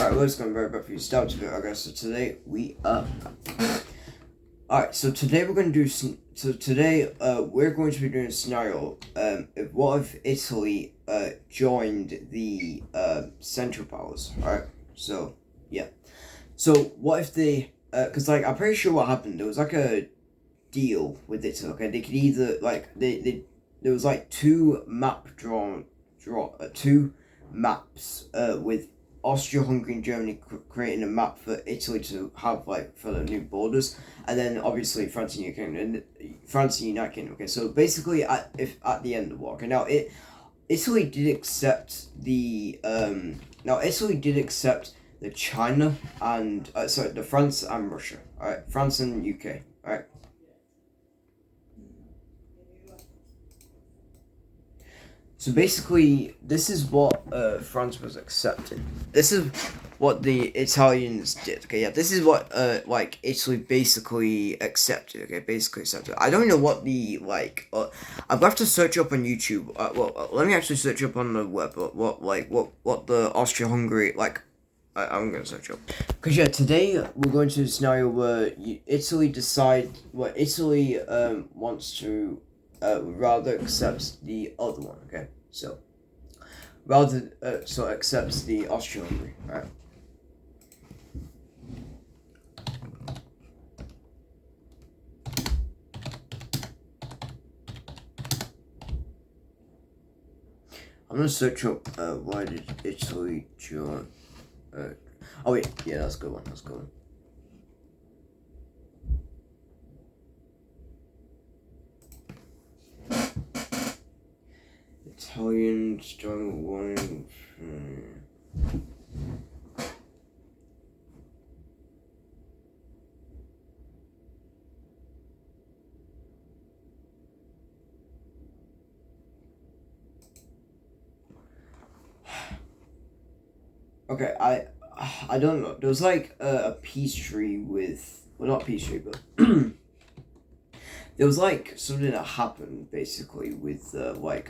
Alright, let's go very briefly start to it. Okay, so today we Alright, so today we're going to do we're going to be doing a scenario. What if Italy joined the Central Powers? Alright, so yeah. So what if they because like I'm pretty sure what happened, there was like a deal with Italy. Okay, they could either like there was like two maps with Austria-Hungary and Germany creating a map for Italy to have like for the new borders, and then obviously France and United Kingdom. Okay, so basically at the end of the war. Okay, now Italy did accept the China and the France and Russia. All right, France and UK. All right. So basically, this is what France was accepting. This is what the Italians did. Okay, yeah, this is what like Italy basically accepted. Okay, basically accepted. I don't know what the like. I'm gonna have to search up on YouTube. Let me actually search up on the web. What the Austria-Hungary like. I'm gonna search up. Cause yeah, today we're going to a scenario where Italy wants to. Rather accepts the other one. Okay, so accepts the Austria-Hungary. All right. I'm gonna search up why did Italy join? Oh wait, yeah, that's a good one. That's a good one. Italians join one. Okay, I don't know. There was like a peace treaty with, well, not peace treaty, but there was like something that happened basically with I'm not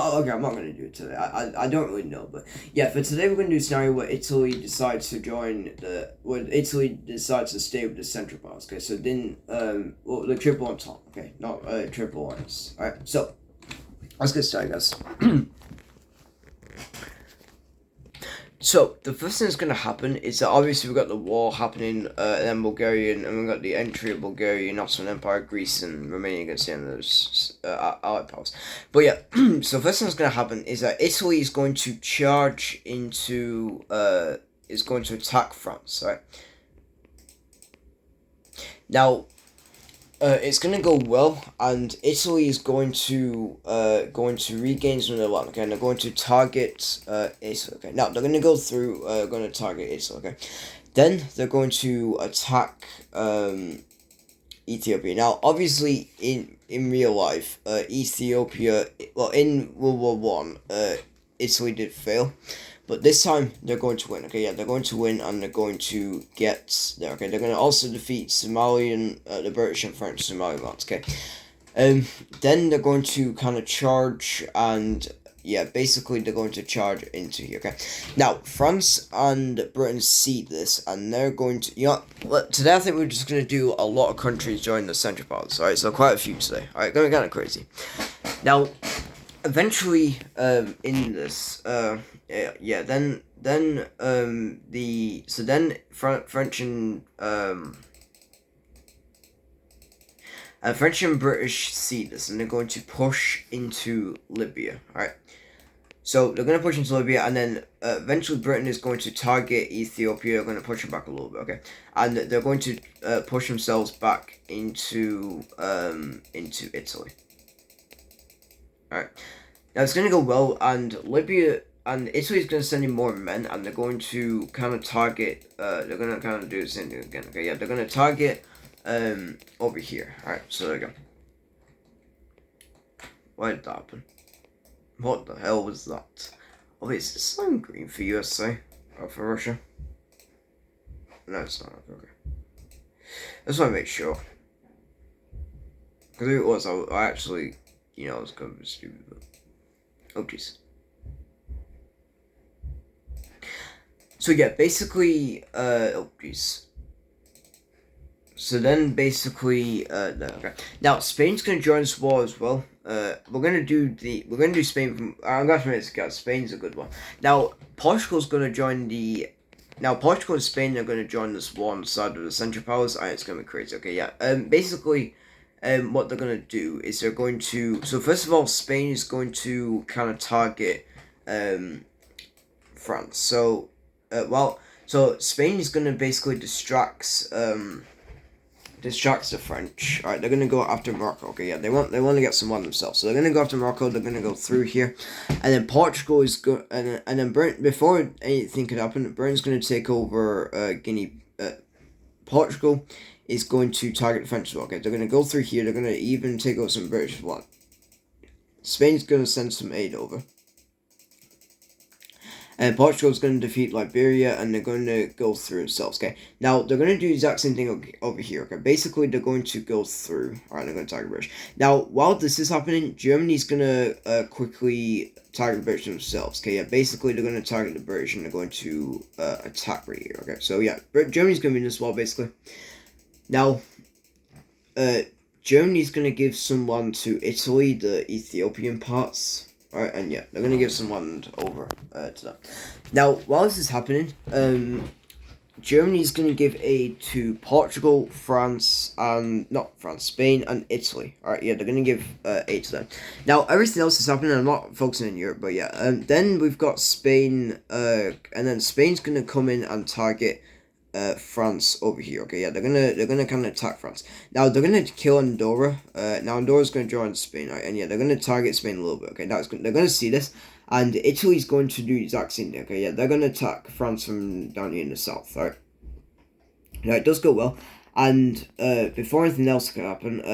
gonna do it today. I don't really know, but yeah, for today we're gonna do a scenario where Italy decides to stay with the Central Powers. Okay, so then the triple on top. Okay, not triple ones. All right, so let's get started, guys. So, the first thing that's going to happen is that obviously we've got the war happening in Bulgaria, and we've got the entry of Bulgaria and Ottoman Empire, Greece, and Romania against the end of those Allied powers. But yeah, so first thing that's going to happen is that Italy is going to charge into, is going to attack France, right? Now, it's gonna go well, and Italy is going to regain some of their land. Okay, and they're going to target Italy. Okay, now they're gonna go through. Going to target Italy. Okay, then they're going to attack Ethiopia. Now, obviously, in real life, Ethiopia. Well, in World War One, Italy did fail. But this time, they're going to win. Okay, yeah, they're going to win, and they're going to get there. Okay, they're going to also defeat Somalian, the British and French Somaliland. Okay, then they're going to kind of charge, and yeah, basically they're going to charge into here. Okay, now France and Britain see this, and they're going to, today I think we're just going to do a lot of countries join the Central Powers. All right, so quite a few today. All right, going to be kind of crazy. Now, eventually, in this, then French and British see this, and they're going to push into Libya. All right, so they're going to push into Libya, and then eventually Britain is going to target Ethiopia. They're going to push them back a little bit. Okay, and they're going to push themselves back into Italy. All right. Now it's going to go well, and Libya and Italy is going to send in more men, and they're going to kind of target. They're going to kind of do the same thing again. Okay, yeah, they're going to target over here. All right, so there we go. Why did that happen? What the hell was that? Oh, is this sign green for USA or for Russia? No, it's not. Okay. I just want to make sure. Because if it was, I actually, I was going to be stupid. But... oh, jeez. So yeah, basically, oh jeez. So then basically, no, okay. Now Spain's gonna join this war as well. We're gonna do Spain from. I'm gonna admit this, guys. Spain's a good one. Now Portugal's gonna join the. Now Portugal and Spain are gonna join this war on the side of the Central Powers, and it's gonna be crazy. Okay, yeah. Basically, what they're gonna do is they're going to. So first of all, Spain is going to kind of target, France. So, so Spain is gonna basically distracts the French. All right, they're gonna go after Morocco. Okay, yeah, they want to get some land themselves, so they're gonna go after Morocco. They're gonna go through here, and then Portugal is and then before anything could happen, Britain's gonna take over Guinea. Portugal is going to target the French as well. Okay, they're gonna go through here. They're gonna even take over some British one. Spain's gonna send some aid over. And Portugal's going to defeat Liberia, and they're going to go through themselves, okay? Now, they're going to do the exact same thing over here, okay? Basically, they're going to go through. Alright, they're going to target British. Now, while this is happening, Germany's going to quickly target the British themselves, okay? Yeah, basically, they're going to target the British, and they're going to attack right here, okay? So, yeah, Germany's going to be in this war, basically. Now, Germany's going to give some land to Italy, the Ethiopian parts. Alright, and yeah, they're going to give some land over to them. Now, while this is happening, Germany's going to give aid to Portugal, France, and Spain and Italy. Alright, yeah, they're going to give aid to them. Now, everything else is happening. I'm not focusing on Europe, but yeah. Then we've got Spain, and then Spain's going to come in and target France over here. Okay, yeah, they're gonna kind of attack France. Now they're gonna kill Andorra. Now Andorra's gonna join Spain, right? And yeah, they're gonna target Spain a little bit. Okay, they're gonna see this, and Italy's going to do the exact same thing. Okay, yeah, they're gonna attack France from down here in the south. Right. Now it does go well, and before anything else can happen,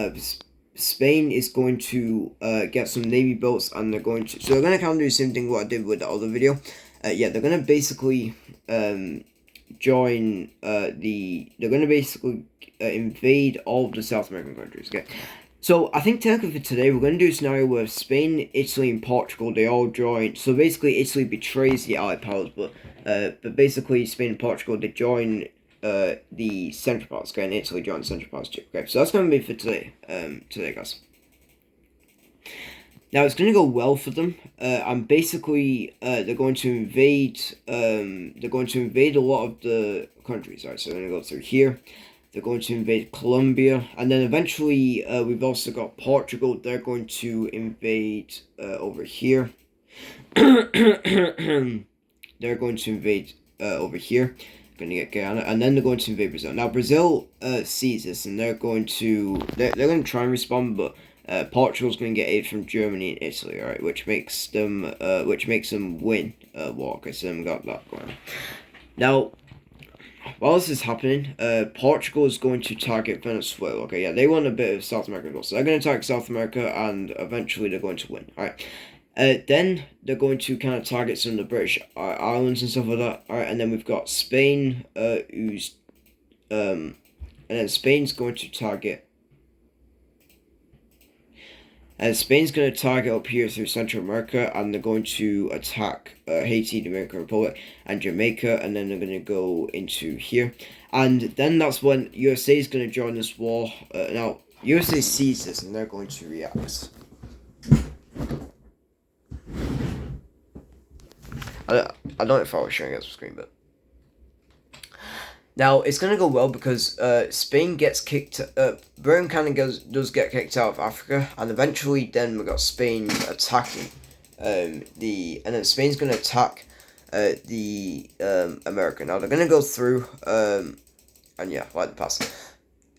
Spain is going to get some navy boats, and they're going to kind of do the same thing what I did with the other video. Yeah, they're gonna basically join they're going to basically invade all of the South American countries. Okay, so I think technically for today we're going to do a scenario where Spain, Italy, and Portugal, they all join. So basically Italy betrays the Allied powers, but basically Spain and Portugal, they join the Central Powers. Okay, and Italy joins Central Powers too. Okay, so that's going to be for today. Guys. Now it's going to go well for them, and basically they're going to invade. They're going to invade a lot of the countries. Right, so they're going to go through here. They're going to invade Colombia, and then eventually we've also got Portugal. They're going to invade over here. They're going to invade over here. Going to get Guyana, and then they're going to invade Brazil. Now Brazil sees this, and they're going to try and respond, but Portugal's going to get aid from Germany and Italy, alright, which makes them win war, okay, so they've got that going on. Now, while this is happening, Portugal is going to target Venezuela, okay, yeah, they want a bit of South America as well, so they're going to target South America, and eventually they're going to win, alright. Then they're going to kind of target some of the British islands and stuff like that, alright, and then we've got Spain, and then Spain's going to target Spain's going to target up here through Central America, and they're going to attack Haiti, the Dominican Republic, and Jamaica, and then they're going to go into here. And then that's when USA is going to join this war. Now, USA sees this, and they're going to react. I don't know if I was showing it on the screen, but... Now, it's going to go well because Spain gets kicked... Britain kind of does get kicked out of Africa, and eventually then we got Spain attacking and then Spain's going to attack the America. Now, they're going to go through, and yeah, like the past.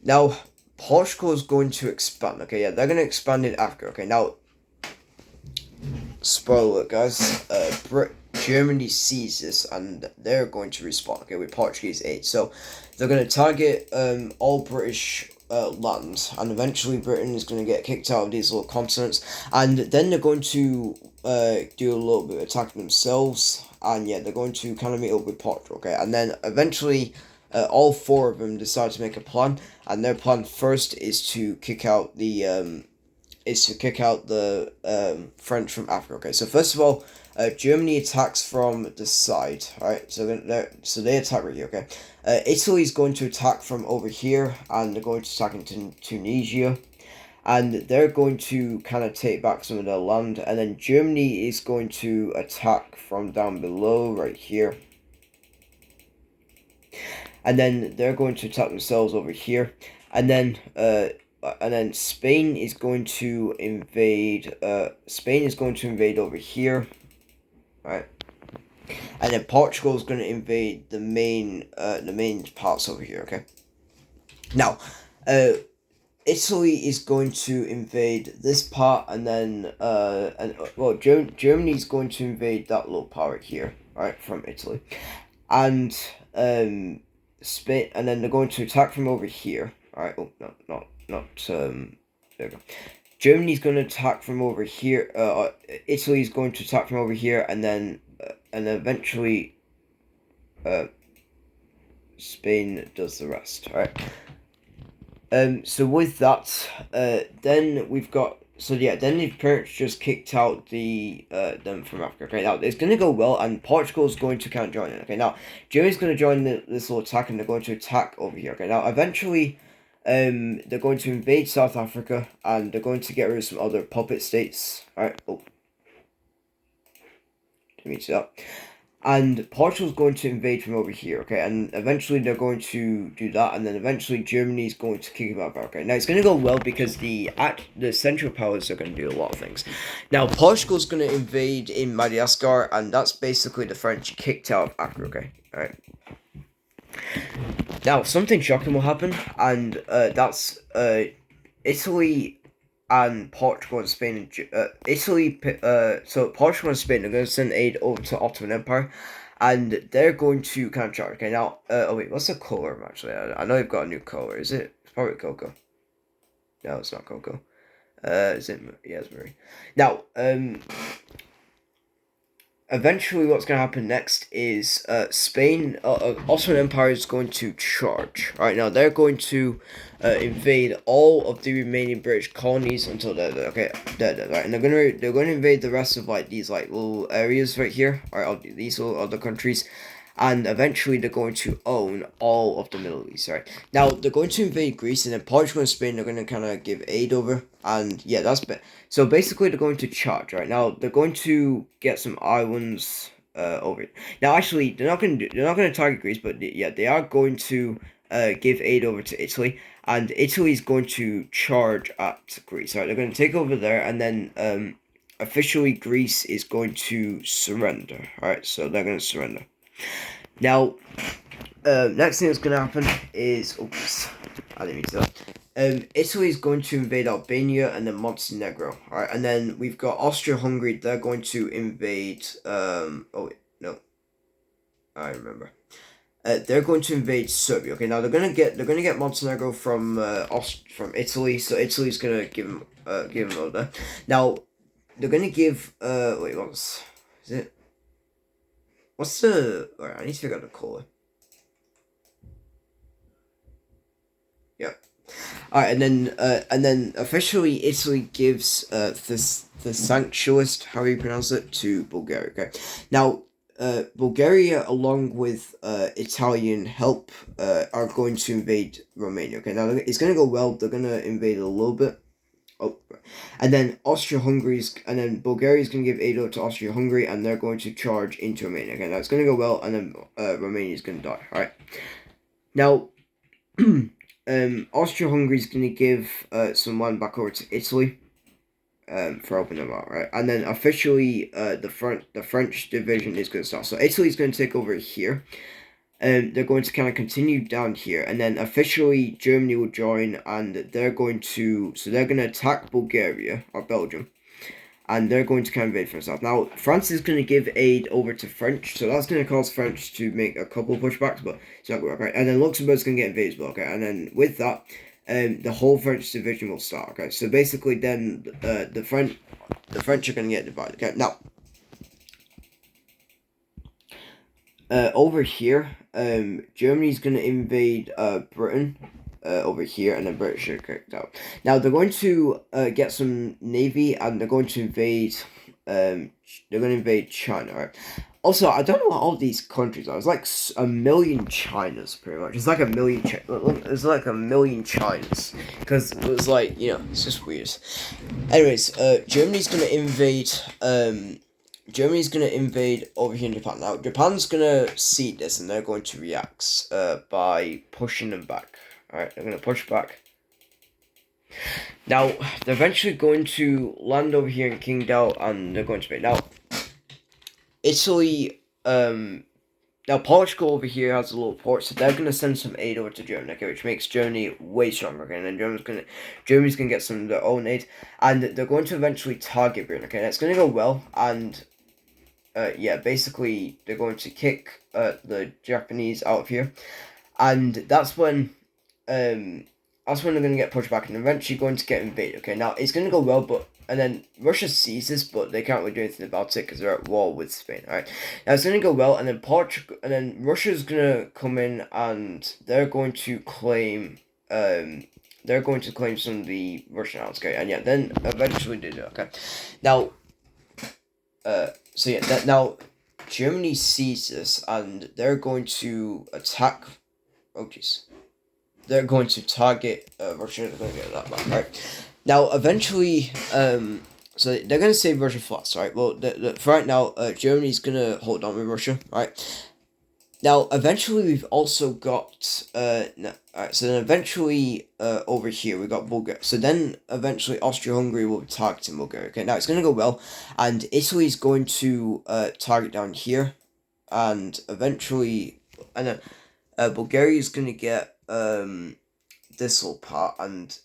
Now, Portugal is going to expand, okay, yeah, they're going to expand in Africa, okay, now, spoiler alert, guys, Germany sees this, and they're going to respond, okay, with Portuguese aid. So they're going to target all British lands, and eventually Britain is going to get kicked out of these little continents, and then they're going to do a little bit of attacking themselves, and yeah, they're going to kind of meet up with Portugal, okay, and then eventually all four of them decide to make a plan, and their plan first is to kick out the French from Africa, okay, so first of all, Germany attacks from the side. Alright, so they attack right here, okay? Italy is going to attack from over here, and they're going to attack into Tunisia. And they're going to kind of take back some of their land. And then Germany is going to attack from down below, right here. And then they're going to attack themselves over here. And then Spain is going to invade. Spain is going to invade over here, right? And then Portugal is going to invade the main parts over here. Okay. Now, Italy is going to invade this part, and then Germany is going to invade that little part right here, right, from Italy, and Spain, and then they're going to attack from over here. All right. Oh, not there we go. Germany's going to attack from over here. Italy's going to attack from over here, and then eventually, Spain does the rest. All right. So with that, then we've got, then the parents just kicked out them from Africa. Okay, now it's gonna go well, and Portugal's going to kind of join it. Okay, now Germany's gonna join this little attack, and they're going to attack over here. Okay, now eventually, they're going to invade South Africa, and they're going to get rid of some other puppet states. All right. Oh, didn't mean to see that. And Portugal's going to invade from over here, okay? And eventually they're going to do that, and then eventually Germany's going to kick them out, okay? Now, it's going to go well because the Central Powers are going to do a lot of things. Now, Portugal's going to invade in Madagascar, and that's basically the French kicked out of Africa, okay? Alright. Now, something shocking will happen, and that's Italy and Portugal and Spain and so Portugal and Spain are going to send aid over to Ottoman Empire, and they're going to kind of charge. Okay, now, oh wait, what's the color actually? I know you've got a new color. Is it? It's probably cocoa. No, it's not cocoa. Is it? Yeah, it's Marie. Now, eventually what's going to happen next is Spain, Ottoman Empire is going to charge. Alright, now they're going to invade all of the remaining British colonies until they're okay, right, and they're going to invade the rest of like these like little areas right here, or these little other countries, and eventually they're going to own all of the Middle East. Right, now they're going to invade Greece, and then Portugal and Spain they're going to kind of give aid over, and yeah, so basically they're going to charge. Right, now they're going to get some islands over it. Now actually they're not going to target Greece, but they are going to give aid over to Italy, and Italy is going to charge at Greece. Right, they're going to take over there, and then officially Greece is going to surrender. Alright, so they're going to surrender. Now, next thing that's going to happen is, oops, I didn't mean to do that. Italy is going to invade Albania and then Montenegro. Alright, and then we've got Austria-Hungary, they're going to invade, oh wait, no, I remember. They're going to invade Serbia. Okay, now they're gonna get Montenegro from Italy, so Italy's gonna give them over there. Now, they're gonna give wait, is it? What's the? Alright, I need to figure out the color. Yeah. Alright, and then officially Italy gives the sanctuist, how do you pronounce it, to Bulgaria. Okay, now. Bulgaria, along with Italian help, are going to invade Romania. Okay, now it's going to go well. They're going to invade a little bit. Oh, and then and then Bulgaria is going to give aid to Austria-Hungary, and they're going to charge into Romania. Okay, now it's going to go well, and then Romania is going to die. All right. Now, Austria-Hungary is going to give some land back over to Italy. For opening them out, right? And then officially, the French division is going to start. So Italy's going to take over here, and they're going to kind of continue down here, and then officially Germany will join, and they're going to attack Bulgaria or Belgium, and they're going to kind of invade from south. Now France is going to give aid over to French, so that's going to cause French to make a couple of pushbacks, but it's not going to work, right? And then Luxembourg's going to get invaded as well, okay? And then with that. The whole French division will start. Okay, so basically, then the French are going to get divided. Okay, now over here, Germany's going to invade Britain over here, and the British are kicked out. Now they're going to get some navy, and they're going to invade China, right? Also, I don't know what all these countries are. It's like a million Chinas, pretty much. It's like a million. It's like a million Chinas, because it was like, it's just weird. Anyways, Germany's gonna invade. Germany's gonna invade over here in Japan. Now, Japan's gonna see this, and they're going to react. By pushing them back. All right, they're gonna push back. Now, they're eventually going to land over here in Qingdao, and they're going to be now. Italy, now Portugal over here has a little port, so they're gonna send some aid over to Germany, okay, which makes Germany way stronger, okay, and then Germany's gonna get some of their own aid, and they're going to eventually target Britain, okay, and it's gonna go well, and basically they're going to kick the Japanese out of here, and that's when they're gonna get pushed back and eventually going to get invaded, okay. Now it's gonna go well, and then Russia sees this, but they can't really do anything about it because they're at war with Spain. All right, now it's gonna go well, and then Russia's gonna come in, and they're going to claim some of the Russian islands. Okay, and then eventually they do. Okay, now, now Germany sees this, and they're going to attack. Oh jeez, they're going to target Russia. They're going to get that back. Right. Now, eventually, so they're going to save Russia first, right? Well, for right now, Germany's going to hold on with Russia, right? Now, eventually, we've also got, alright, so then eventually, over here, we got Bulgaria. So then, eventually, Austria-Hungary will be targeting Bulgaria, okay? Now, it's going to go well, and Italy's going to, target down here, and eventually, and then, Bulgaria's going to get, this little part, and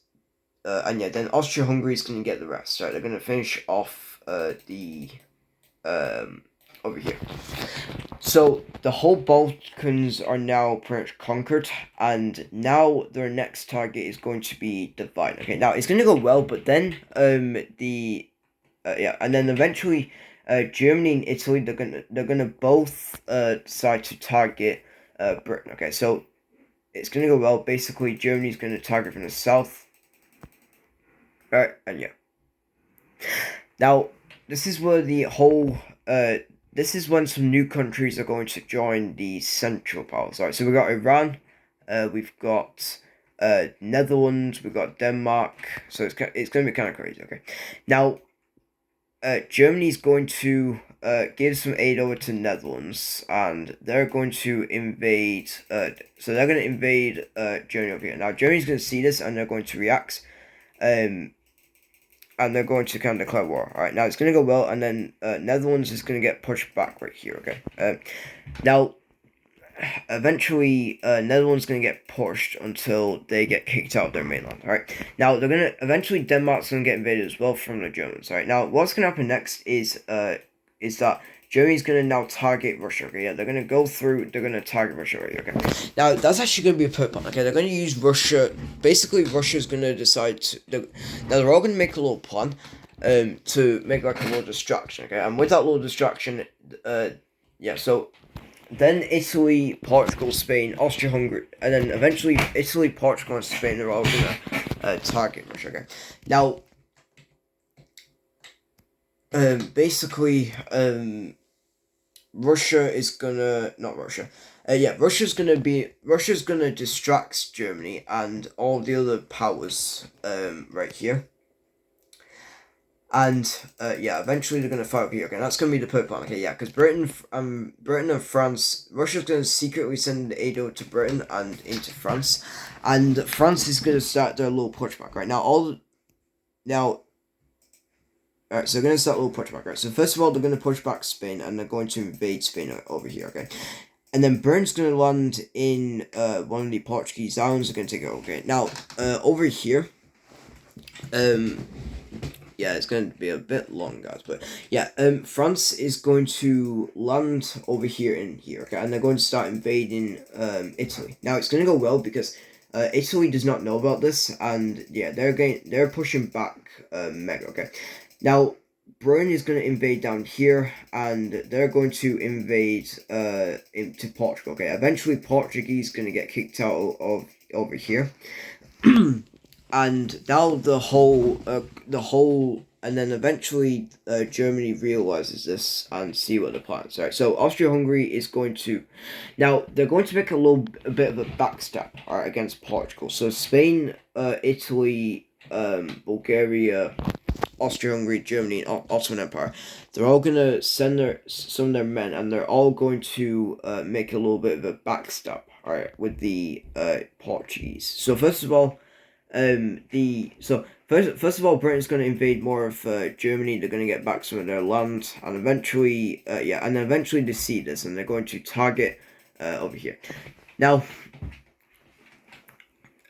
then Austria-Hungary is going to get the rest, right? They're going to finish off over here. So the whole Balkans are now pretty much conquered, and now their next target is going to be Divine. Okay, now it's going to go well, but then and then eventually Germany and Italy, they're gonna both decide to target Britain. Okay, so it's going to go well. Basically, Germany's going to target from the south. Alright, and yeah. Now, this is where this is when some new countries are going to join the Central Powers. Alright, so we've got Iran, we've got Netherlands, we've got Denmark, so it's going to be kind of crazy, okay. Now, Germany's going to give some aid over to Netherlands, and they're going to invade, so they're going to invade Germany over here. Now, Germany's going to see this, and they're going to react, and they're going to kind of declare war. Alright, now it's going to go well, and then Netherlands is going to get pushed back right here, okay? Now, eventually, Netherlands is going to get pushed until they get kicked out of their mainland, alright? Now, eventually Denmark's going to get invaded as well from the Germans, alright? Now, what's going to happen next is that Germany's going to now target Russia, okay? Yeah, they're going to target Russia, right? Okay. Now, that's actually going to be a put plan, okay? They're going to use Russia. Basically, Russia's going to decide now, they're all going to make a little plan to make like a little distraction, okay? And with that little distraction, so then Italy, Portugal, Spain, Austria-Hungary, and then eventually Italy, Portugal, and Spain are all going to target Russia, okay? Now, Russia's gonna distract Germany and all the other powers, right here. And, eventually they're gonna fight over here, okay, and that's gonna be the perfect plan, okay, yeah, because Britain and France, Russia's gonna secretly send aid over to Britain and into France, and France is gonna start their little pushback, right, Alright, so they're going to start a little pushback, right? So first of all, they're going to push back Spain, and they're going to invade Spain over here, okay? And then Britain's going to land in one of the Portuguese islands. They're going to take it, okay? Now, over here, it's going to be a bit long, guys, but yeah, France is going to land over here in here, okay? And they're going to start invading Italy. Now, it's going to go well because Italy does not know about this, and yeah, they're pushing back mega, okay? Now, Britain is going to invade down here, and they're going to invade into Portugal. Okay, eventually Portuguese going to get kicked out of over here, and now the whole and then eventually Germany realizes this and see what the plans are. So Austria-Hungary is going to, now they're going to make a bit of a backstab, alright, against Portugal. So Spain, Italy, Bulgaria, Austria-Hungary, Germany, and Ottoman Empire, they're all gonna send some of their men, and they're all going to make a little bit of a backstab, alright, with the Portuguese. So first of all, first of all, Britain's going to invade more of Germany. They're going to get back some of their land, and eventually, eventually they see this, and they're going to target over here. Now,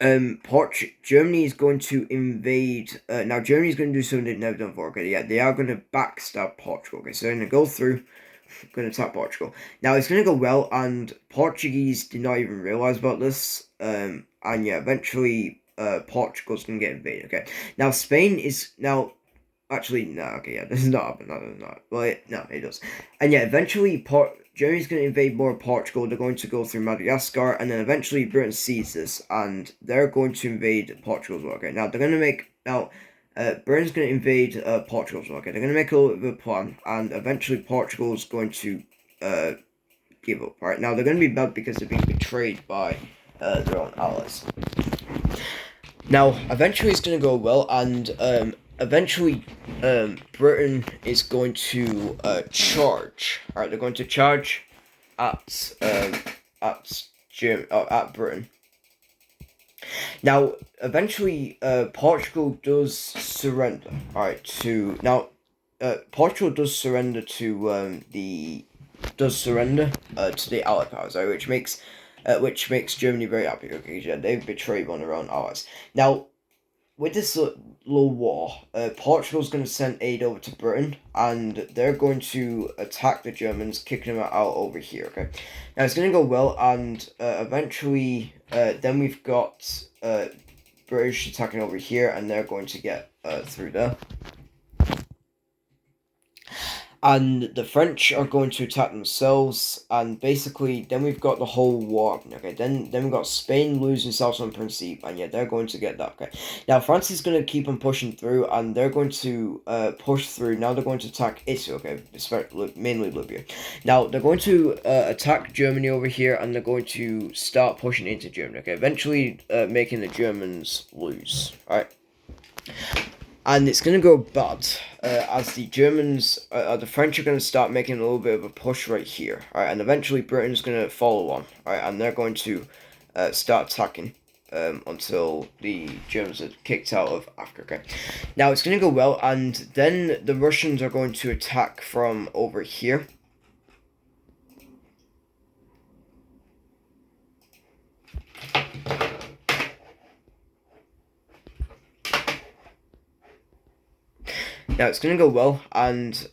Germany is going to invade. Now, Germany is going to do something they've never done before. Okay, yeah, they are going to backstab Portugal. Okay, so they're going to go through, going to attack Portugal. Now, it's going to go well, and Portuguese did not even realize about this. And yeah, eventually. Portugal's gonna get invaded. Okay, now Spain is now actually no. Okay, yeah, this is not happening. No, this is not. Well, no, it does. And yeah, eventually, Germany's gonna invade more of Portugal. They're going to go through Madagascar, and then eventually Britain sees this, and they're going to invade Portugal as well. Okay, now they're gonna make Britain's gonna invade Portugal as well. Okay, they're gonna make a little bit of a plan, and eventually Portugal's going to give up. Right now, they're gonna be bad because they're being betrayed by their own allies. Now, eventually it's going to go well, and eventually Britain is going to charge. Alright, they're going to charge at Britain. Now, eventually Portugal does surrender. Alright, Portugal does surrender to the Allied powers, right, which makes Germany very happy. Okay, yeah, they've betrayed one of their own allies. Now, with this little war, Portugal's going to send aid over to Britain, and they're going to attack the Germans, kicking them out over here. Okay, now it's going to go well, and eventually, then we've got British attacking over here, and they're going to get through there. And the French are going to attack themselves, and basically, then we've got the whole war. Okay, then we've got Spain losing South on Principe, and yeah, they're going to get that. Okay, now France is going to keep on pushing through, and they're going to push through. Now they're going to attack Italy. Okay, mainly Libya. Now they're going to attack Germany over here, and they're going to start pushing into Germany. Okay, eventually making the Germans lose. All right. And it's going to go bad as the Germans, the French are going to start making a little bit of a push right here. Alright, and eventually Britain's going to follow on. Alright, and they're going to start attacking until the Germans are kicked out of Africa. Okay. Now it's going to go well, and then the Russians are going to attack from over here. Now it's going to go well, and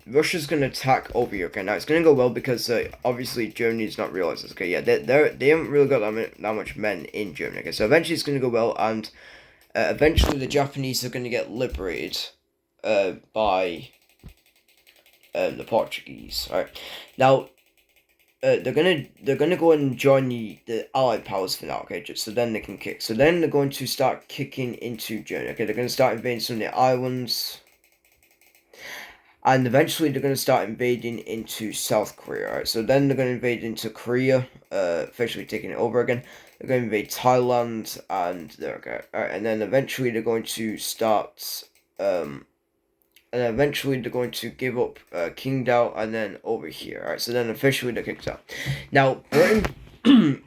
Russia's going to attack over here. Okay, now it's going to go well because obviously Germany does not realize this. Okay, yeah, they haven't really got that much men in Germany. Okay, so eventually it's going to go well, and eventually the Japanese are going to get liberated by the Portuguese. All right, now they're gonna go and join the Allied powers for now. Okay, just so then they can kick. So then they're going to start kicking into Germany. Okay, they're going to start invading some of the islands. And eventually they're going to start invading into South Korea. Alright, so then they're going to invade into Korea, officially taking it over again. They're going to invade Thailand, and there we go. Alright, and then eventually they're going to start, and eventually they're going to give up Qingdao, and then over here. Alright, so then officially they're kicked out. Now, Britain,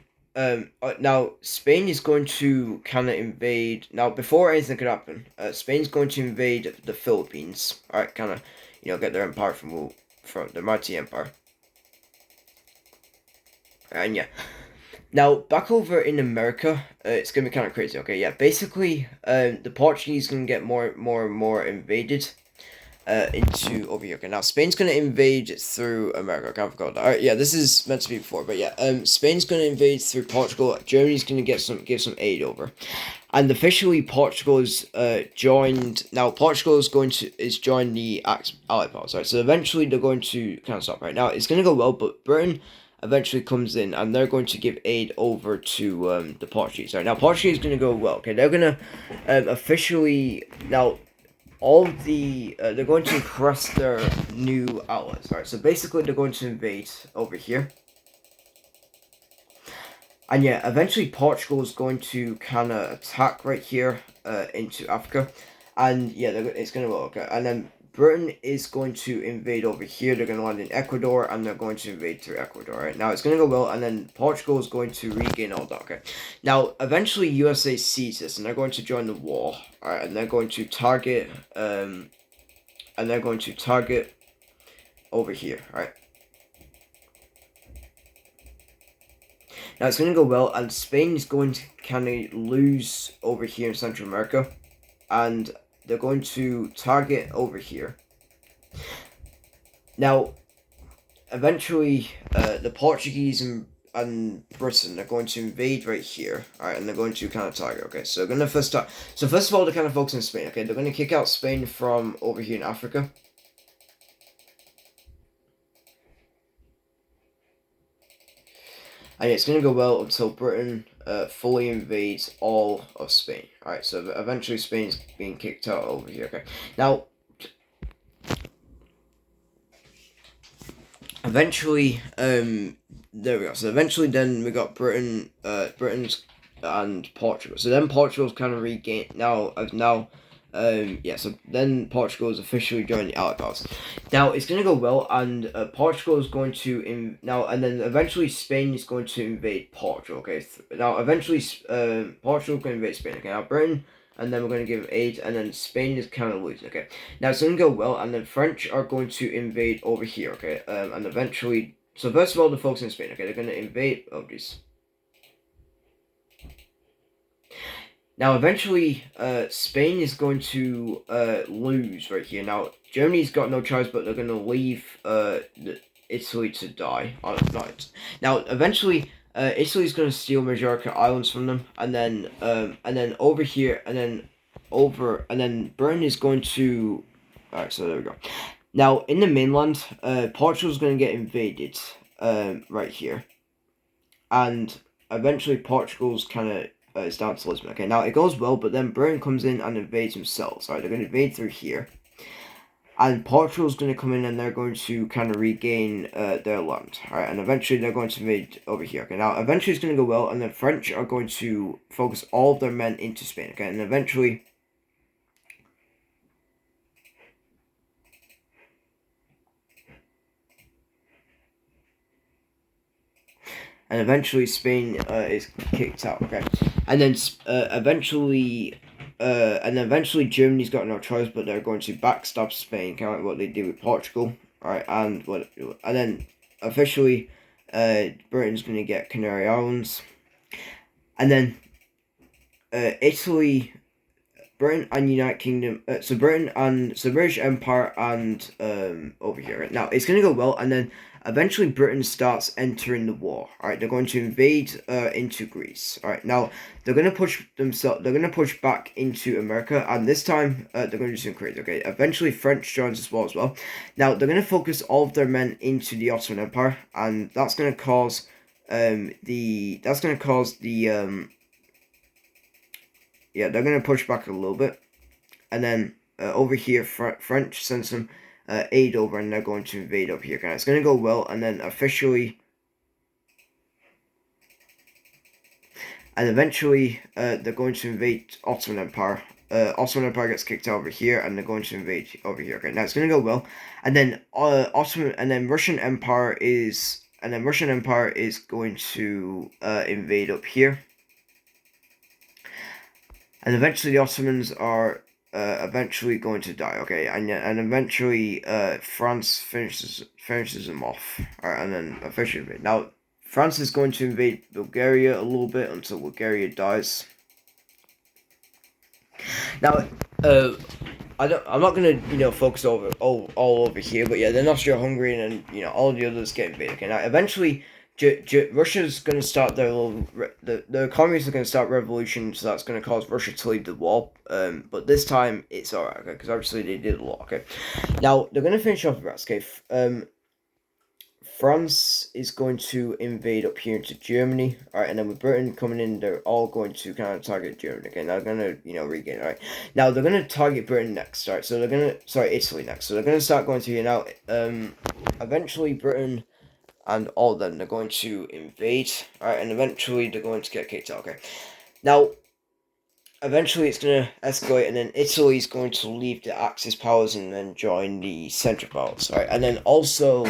now Spain is going to kind of invade. Now, before anything could happen, Spain's going to invade the Philippines. Alright, kind of, get their empire from the mighty empire. And yeah. Now, back over in America, it's going to be kind of crazy. Okay, yeah, basically, the Portuguese going to get more and more invaded into over here. Okay, now Spain's going to invade through America. I can't forget that. Alright, yeah, this is meant to be before, but yeah, Spain's going to invade through Portugal. Germany's going to give some aid over. And officially, Portugal is joined. Now, Portugal is joined the Allied powers. Right, so eventually they're going to kind of stop. Right now, it's going to go well, but Britain eventually comes in, and they're going to give aid over to the Portuguese. Right now, Portuguese is going to go well. Okay, they're going to officially now. all the they're going to press their new outlets. All right, so basically they're going to invade over here. And yeah, eventually Portugal is going to kind of attack right here into Africa. And yeah, it's going to work. Okay. And then Britain is going to invade over here. They're going to land in Ecuador, and they're going to invade through Ecuador. Right now, it's going to go well, and then Portugal is going to regain all that. Okay. Now, eventually, USA sees this, and they're going to join the war. All right, and they're going to target. Over here. All right. Now it's going to go well, and Spain is going to kind of lose over here in Central America, and they're going to target over here. Now, eventually, the Portuguese and Britain are going to invade right here, alright, and they're going to kind of target, okay, so they're going to first start, so first of all, they're kind of focusing on Spain, okay, they're going to kick out Spain from over here in Africa. And it's going to go well until Britain fully invades all of Spain. Alright, so eventually Spain's being kicked out over here. Okay, now, eventually, there we go. So eventually then we got Britain's and Portugal. So then Portugal's kind of regained, so then Portugal is officially joined the Allied powers. Now it's going to go well, and Portugal is going to and then eventually Spain is going to invade Portugal. Okay, now eventually Portugal can invade Spain. Okay, now Britain, and then we're going to give aid, and then Spain is kind of losing. Okay, now it's going to go well, and then French are going to invade over here. Okay, and eventually, so first of all, the folks in Spain. Okay, they're going to invade. Oh geez. Now, eventually, Spain is going to lose right here. Now, Germany's got no choice, but they're going to leave Italy to die on a night. Now, eventually, Italy's going to steal Majorca Islands from them, and then over here, and then Britain is going to. All right, so there we go. Now, in the mainland, Portugal's going to get invaded right here, and eventually, Portugal's kind of. It's down to Lisbon. Okay, now it goes well, but then Britain comes in and invades themselves. Right, they're going to invade through here. And Portugal's going to come in and they're going to kind of regain their land. Alright, and eventually they're going to invade over here. Okay, now eventually it's going to go well, and the French are going to focus all of their men into Spain. Okay, and eventually. And eventually Spain is kicked out. Okay, and then eventually Germany's got no choice, but they're going to backstab Spain, kind of like what they did with Portugal. Right, and then officially, Britain's going to get Canary Islands, and then Italy, Britain and United Kingdom. So British Empire and over here. Right? Now it's going to go well, and then. Eventually, Britain starts entering the war. All right, they're going to invade into Greece. All right, now they're going to push themselves. They're going to push back into America, and this time they're going to do something crazy. Okay, eventually French joins this war as well. Now they're going to focus all of their men into the Ottoman Empire, and that's going to cause they're going to push back a little bit, and then over here French sends some. Aid over, and they're going to invade up here. Okay, it's going to go well, and then officially, and eventually, they're going to invade Ottoman Empire. Ottoman Empire gets kicked out over here, and they're going to invade over here. Okay, now it's going to go well, and then Russian Empire is going to invade up here, and eventually the Ottomans are. Eventually going to die. Okay, and eventually France finishes them off. Alright, and then officially now France is going to invade Bulgaria a little bit until Bulgaria dies. Now, I'm not gonna focus all over here, but yeah, then Austria-Hungary and all the others get invaded. Okay, now eventually. Russia's going to start the communists are going to start revolution, so that's going to cause Russia to leave the war. But this time it's alright, okay, because obviously they did a lot. Okay, now they're going to finish off the rest. Okay, France is going to invade up here into Germany, alright, and then with Britain coming in, they're all going to kind of target Germany again. They're gonna, regain, alright. Now they're gonna target Britain next, alright. So Italy next. So they're gonna start going to here now. Eventually Britain and all of them, they're going to invade, alright, and eventually they're going to get kicked out. Okay, now eventually it's going to escalate, and then Italy's going to leave the Axis powers and then join the Central powers, alright, and then also,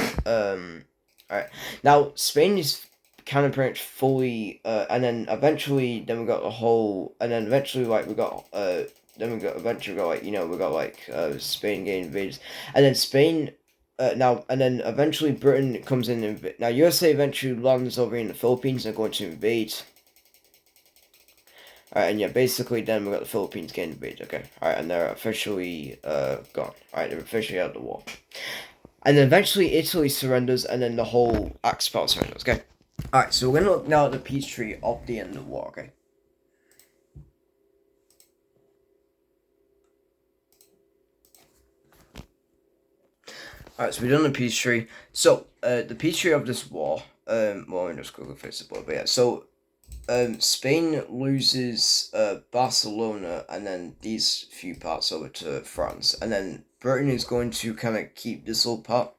alright, now Spain is kind of pretty much fully, and then eventually, then we got the whole, and then eventually, like, we got Spain getting invaded, and then Spain, now, and then eventually Britain comes in, and now USA eventually lands over in the Philippines and are going to invade. Alright, and yeah, basically then we got the Philippines getting invaded, okay. Alright, and they're officially, gone. Alright, they're officially out of the war. And then eventually Italy surrenders, and then the whole Axis power surrenders, okay. Alright, so we're gonna look now at the peace treaty of the end of the war, okay. Alright, so we've done the peace treaty. So, the peace treaty of this war, well, let me just quickly fix the board, but yeah, so, Spain loses Barcelona and then these few parts over to France, and then Britain is going to kind of keep this little part.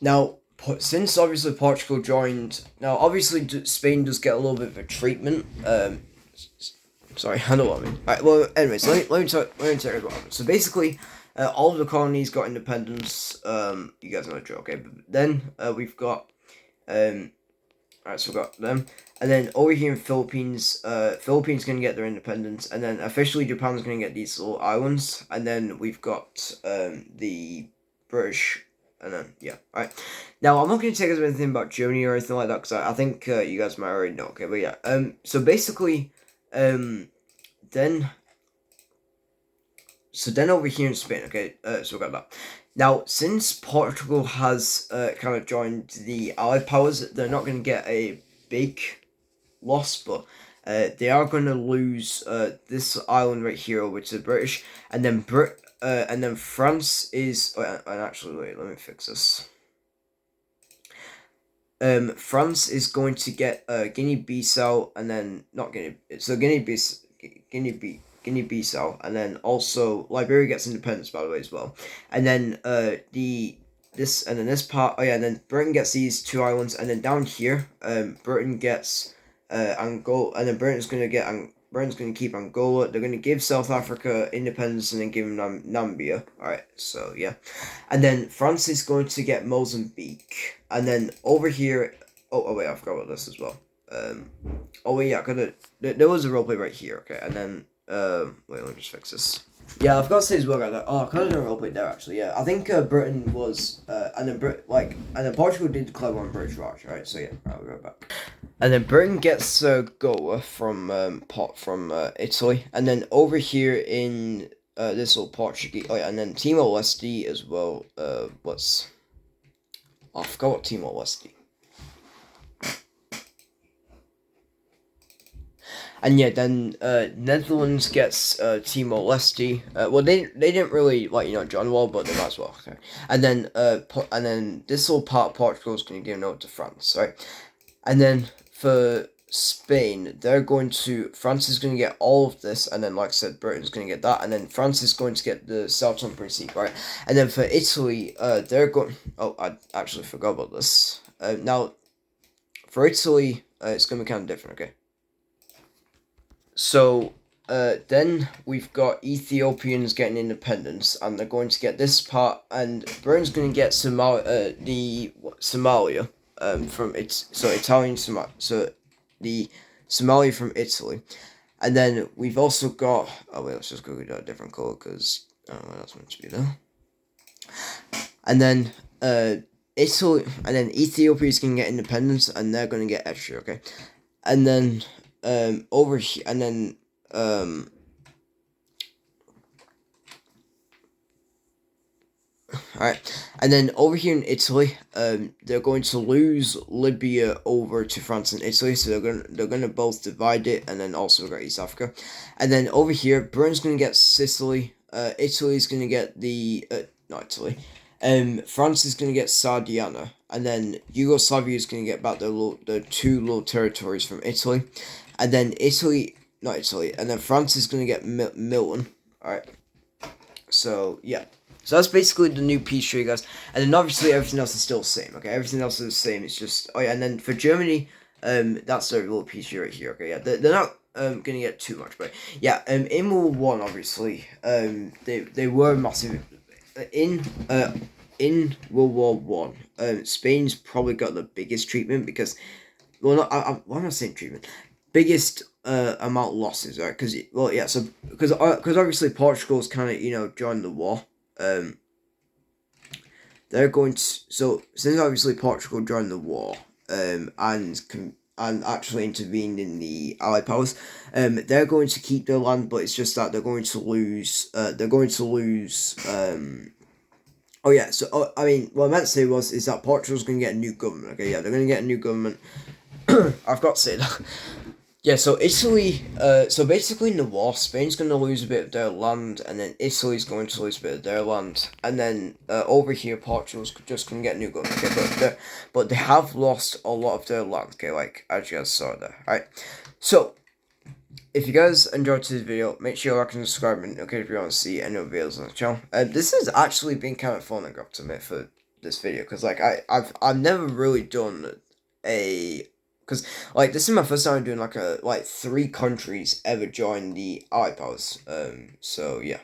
Now, since obviously Portugal joined, now obviously Spain does get a little bit of a treatment. Sorry, I know what I mean. Alright, well, anyways, let me tell you what happened. So basically, all of the colonies got independence. You guys know the drill, okay? But then we've got alright, so we got them, and then over here in Philippines, Philippines gonna get their independence, and then officially Japan's gonna get these little islands, and then we've got the British, and then yeah, alright. Now I'm not gonna take us anything about Germany or anything like that, because I think you guys might already know. Okay, but yeah, so basically, then over here in Spain, okay, so we got that. Now, since Portugal has kind of joined the Allied powers, they're not going to get a big loss, but they are going to lose this island right here over to the British, and then France is. And actually, wait, let me fix this. France is going to get Guinea-Bissau, and then not Guinea. So Guinea-Bissau, and then also Liberia gets independence, by the way, as well. And then this part, oh yeah, and then Britain gets these two islands, and then down here, Britain gets Angola, and then Britain's gonna keep Angola. They're gonna give South Africa independence, and then give them Namibia. Alright, so yeah, and then France is going to get Mozambique, and then over here, oh wait, I forgot about this as well. Oh wait, yeah, there was a roleplay right here, okay, and then wait, let me just fix this. Yeah, I forgot to say as well, guys. Oh, I could have done a roleplay there, actually. Yeah, I think Britain was, and then Portugal did declare one British Raj, right? So yeah, I'll go back. And then Britain gets Goa from Italy, and then over here in this little Portuguese. Oh yeah, and then Timor-Leste as well. I forgot what Timor-Leste. And yeah, then Netherlands gets Timor-Leste. Well, they didn't really join the war, but they might as well. Okay. And then this little part of Portugal is going to give note to France, right? And then for Spain, France is going to get all of this, and then like I said, Britain's going to get that, and then France is going to get the Southern Principe, right? And then for Italy, they're going. Oh, I actually forgot about this. Now, for Italy, it's going to be kind of different, okay? So, then we've got Ethiopians getting independence, and they're going to get this part, and Britain's going to get Somalia, from Italian Somalia, so the Somalia from Italy, and then we've also got, oh wait, let's just go with a different color, because I don't know what that's meant to be there, and then, Ethiopia is going to get independence, and they're going to get extra, okay, and then, over here, and then, alright, and then over here in Italy, they're going to lose Libya over to France and Italy, so they're gonna both divide it, and then also got East Africa, and then over here, Britain's gonna get Sicily, Italy's gonna get not Italy, France is going to get Sardinia, and then Yugoslavia is going to get back the two little territories from Italy, and then not Italy, and then France is going to get Milan. All right. So yeah, so that's basically the new peace treaty, guys. And then obviously everything else is still the same. Okay, everything else is the same. It's just oh yeah, and then for Germany, that's their little peace treaty right here. Okay, yeah, they're not gonna get too much, but yeah, in World War One, obviously, they were massive. In World War One, Spain's probably got the biggest treatment because, well, not why am I saying treatment? Biggest amount of losses, right? Because well, yeah, so because obviously Portugal's kind of joined the war. They're going to since obviously Portugal joined the war, and actually intervened in the Allied powers, they're going to keep their land, but it's just that they're going to lose. Oh yeah, so I mean, what I meant to say is that Portugal's going to get a new government. Okay, yeah, they're going to get a new government. I've got to say that. Yeah, so Italy, so basically in the war, Spain's going to lose a bit of their land, and then Italy's going to lose a bit of their land, and then over here, Portugal's just going to get a new government, okay, but they have lost a lot of their land, okay, like, as you guys saw there, alright, so, if you guys enjoyed today's video, make sure you like and subscribe, and okay, if you want to see any other videos on the channel. This has actually been kind of fun, I got to admit, for this video, because, like, I've never really done because, like, this is my first time doing, like, 3 countries ever join the Allied powers, so, yeah.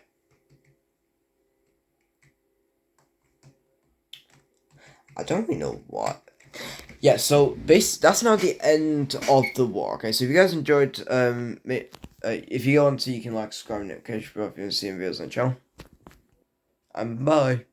I don't really know what. Yeah, so, that's now the end of the war, okay, so if you guys enjoyed, if you want to, you can like, subscribe, and notification for if you want to see videos on the channel, and bye.